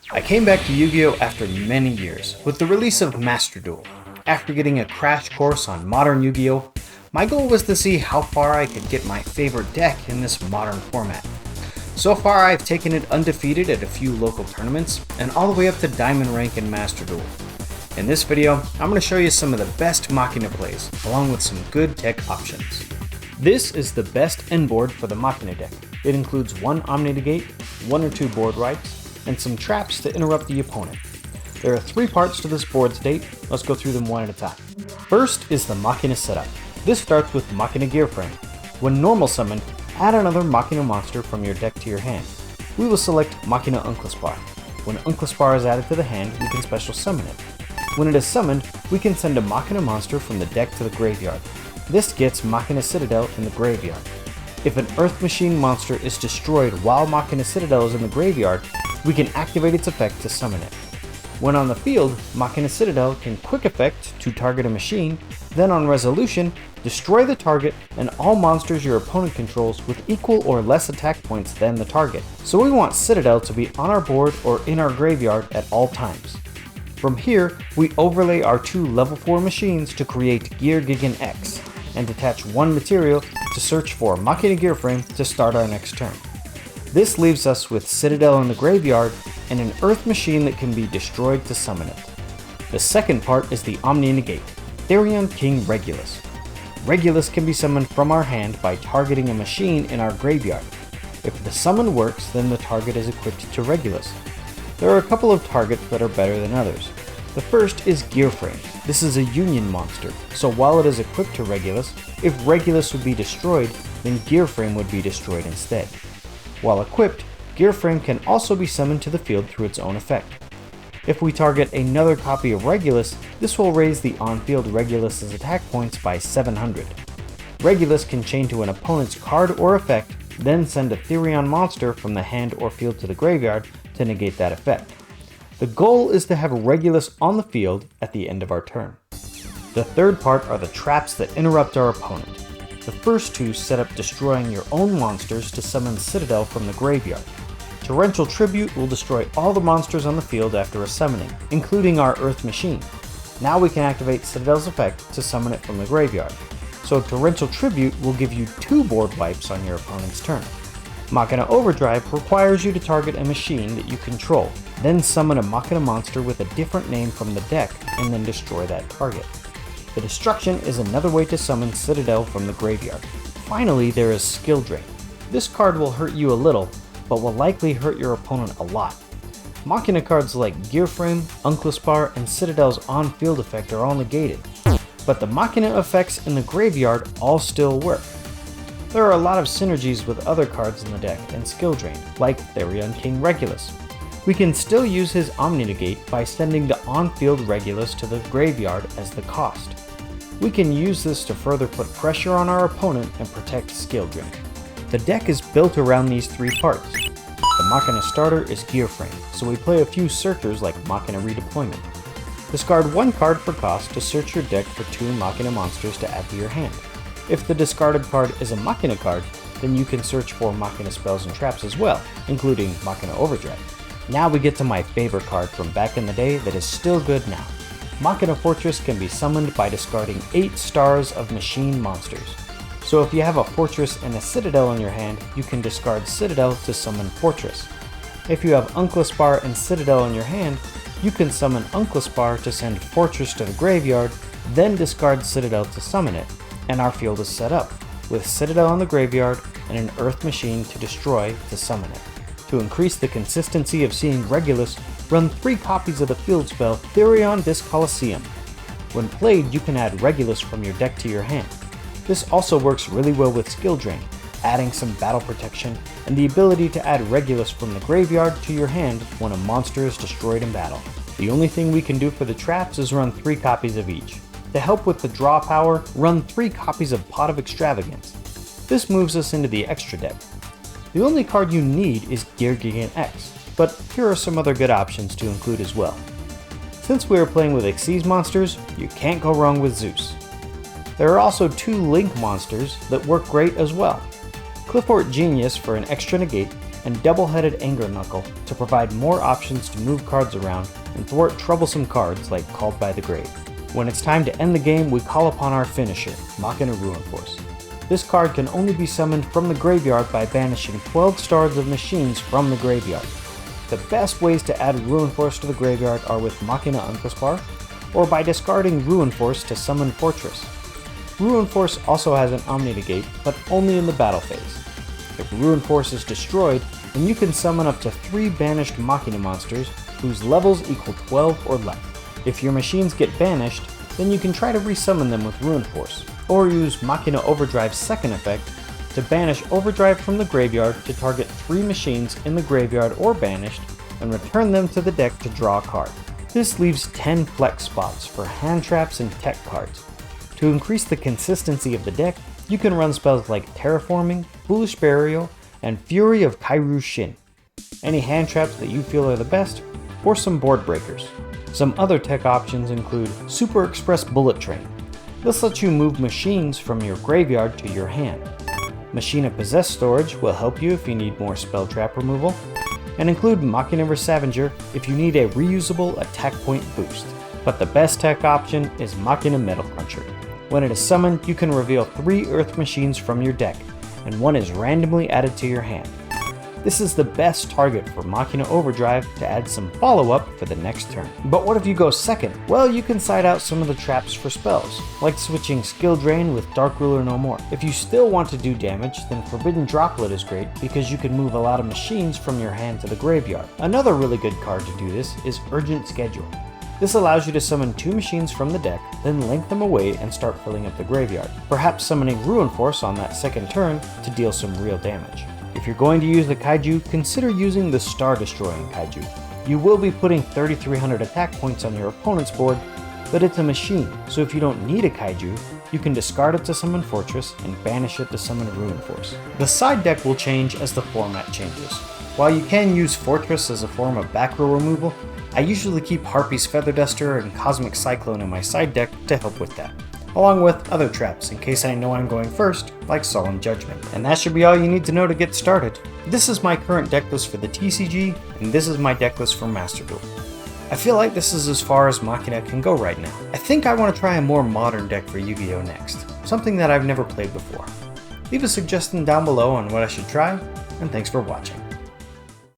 I came back to Yu-Gi-Oh! After many years, with the release of Master Duel. After getting a crash course on modern Yu-Gi-Oh!, my goal was to see how far I could get my favorite deck in this modern format. So far I've taken it undefeated at a few local tournaments, and all the way up to Diamond rank in Master Duel. In this video, I'm going to show you some of the best Machina plays, along with some good deck options. This is the best end board for the Machina deck. It includes one Omni Negate, one or two board wipes, and some traps to interrupt the opponent. There are 3 parts to this board to date. Let's go through them one at a time. First is the Machina Set Up. This starts with Machina Gear Frame. When normal summoned, add another Machina monster from your deck to your hand. We will select Machina Unclaspar. When Unclaspar is added to the hand, we can special summon it. When it is summoned, we can send a Machina monster from the deck to the graveyard. This gets Machina Citadel in the graveyard. If an Earth Machine monster is destroyed while Machina Citadel is in the graveyard, we can activate its effect to summon it. When on the field, Machina Citadel can quick effect to target a machine, then on resolution, destroy the target and all monsters your opponent controls with equal or less attack points than the target. So we want Citadel to be on our board or in our graveyard at all times. From here, we overlay our 2 level 4 machines to create Gear Gigan X, and detach 1 material to search for Machina Gear Frame to start our next turn. This leaves us with Citadel in the graveyard and an Earth Machine that can be destroyed to summon it. The second part is the Omni Negate, Therion King Regulus. Regulus can be summoned from our hand by targeting a machine in our graveyard. If the summon works, then the target is equipped to Regulus. There are a couple of targets that are better than others. The first is Gear Frame. This is a Union monster, so while it is equipped to Regulus, if Regulus would be destroyed, then Gear Frame would be destroyed instead. While equipped, Gear Frame can also be summoned to the field through its own effect. If we target another copy of Regulus, this will raise the on-field Regulus's attack points by 700. Regulus can chain to an opponent's card or effect, then send a Therion monster from the hand or field to the graveyard to negate that effect. The goal is to have Regulus on the field at the end of our turn. The third part are the traps that interrupt our opponent. The first 2 set up destroying your own monsters to summon Citadel from the graveyard. Torrential Tribute will destroy all the monsters on the field after a summoning, including our Earth Machine. Now we can activate Citadel's effect to summon it from the graveyard. So Torrential Tribute will give you 2 board wipes on your opponent's turn. Machina Overdrive requires you to target a machine that you control, then summon a Machina monster with a different name from the deck, and then destroy that target. The Destruction is another way to summon Citadel from the graveyard. Finally, there is Skill Drain. This card will hurt you a little, but will likely hurt your opponent a lot. Machina cards like Gear Frame, Unclaspar, and Citadel's on-field effect are all negated, but the Machina effects in the graveyard all still work. There are a lot of synergies with other cards in the deck and Skill Drain, like Therion King Regulus. We can still use his Omni Negate by sending the on-field Regulus to the graveyard as the cost. We can use this to further put pressure on our opponent and protect Skill Drain. The deck is built around these 3 parts. The Machina starter is Gear Frame, so we play a few searchers like Machina Redeployment. Discard 1 card for cost to search your deck for 2 Machina monsters to add to your hand. If the discarded card is a Machina card, then you can search for Machina spells and traps as well, including Machina Overdrive. Now we get to my favorite card from back in the day that is still good now. Machina Fortress can be summoned by discarding 8 stars of machine monsters. So if you have a Fortress and a Citadel in your hand, you can discard Citadel to summon Fortress. If you have Unclaspar and Citadel in your hand, you can summon Unclaspar to send Fortress to the graveyard, then discard Citadel to summon it, and our field is set up, with Citadel in the graveyard and an Earth Machine to destroy to summon it. To increase the consistency of seeing Regulus, run 3 copies of the field spell Therion Dis Colosseum. When played, you can add Regulus from your deck to your hand. This also works really well with Skill Drain, adding some battle protection, and the ability to add Regulus from the graveyard to your hand when a monster is destroyed in battle. The only thing we can do for the traps is run 3 copies of each. To help with the draw power, run 3 copies of Pot of Extravagance. This moves us into the extra deck. The only card you need is Gear Gigan X, but here are some other good options to include as well. Since we are playing with Xyz monsters, you can't go wrong with Zeus. There are also 2 Link monsters that work great as well. Cliffort Genius for an extra negate, and double-headed Anger Knuckle to provide more options to move cards around and thwart troublesome cards like Called by the Grave. When it's time to end the game, we call upon our finisher, Machina Ruin Force. This card can only be summoned from the graveyard by banishing 12 stars of machines from the graveyard. The best ways to add Ruin Force to the graveyard are with Machina Uncaspar, or by discarding Ruin Force to summon Fortress. Ruin Force also has an Omni Negate, but only in the battle phase. If Ruin Force is destroyed, then you can summon up to 3 banished Machina monsters whose levels equal 12 or less. If your machines get banished, then you can try to resummon them with Ruin Force, or use Machina Overdrive's second effect to banish Overdrive from the graveyard to target 3 machines in the graveyard or banished, and return them to the deck to draw a card. This leaves 10 flex spots for hand traps and tech cards. To increase the consistency of the deck, you can run spells like Terraforming, Foolish Burial, and Fury of Kairu Shin. Any hand traps that you feel are the best, or some board breakers. Some other tech options include Super Express Bullet Train. This lets you move machines from your graveyard to your hand. Machina Possess Storage will help you if you need more spell trap removal, and include Machina Scavenger if you need a reusable attack point boost. But the best tech option is Machina Metal Cruncher. When it is summoned, you can reveal 3 Earth machines from your deck, and 1 is randomly added to your hand. This is the best target for Machina Overdrive to add some follow-up for the next turn. But what if you go second? Well, you can side out some of the traps for spells, like switching Skill Drain with Dark Ruler No More. If you still want to do damage, then Forbidden Droplet is great because you can move a lot of machines from your hand to the graveyard. Another really good card to do this is Urgent Schedule. This allows you to summon 2 machines from the deck, then link them away and start filling up the graveyard, perhaps summoning Ruin Force on that second turn to deal some real damage. If you're going to use the Kaiju, consider using the Star Destroying Kaiju. You will be putting 3,300 attack points on your opponent's board, but it's a machine, so if you don't need a Kaiju, you can discard it to summon Fortress and banish it to summon Ruin Force. The side deck will change as the format changes. While you can use Fortress as a form of back row removal, I usually keep Harpy's Feather Duster and Cosmic Cyclone in my side deck to help with that, along with other traps in case I know I'm going first, like Solemn Judgment. And that should be all you need to know to get started. This is my current deck list for the TCG, and this is my deck list for Master Duel. I feel like this is as far as Machina can go right now. I think I want to try a more modern deck for Yu-Gi-Oh! Next, something that I've never played before. Leave a suggestion down below on what I should try, and thanks for watching.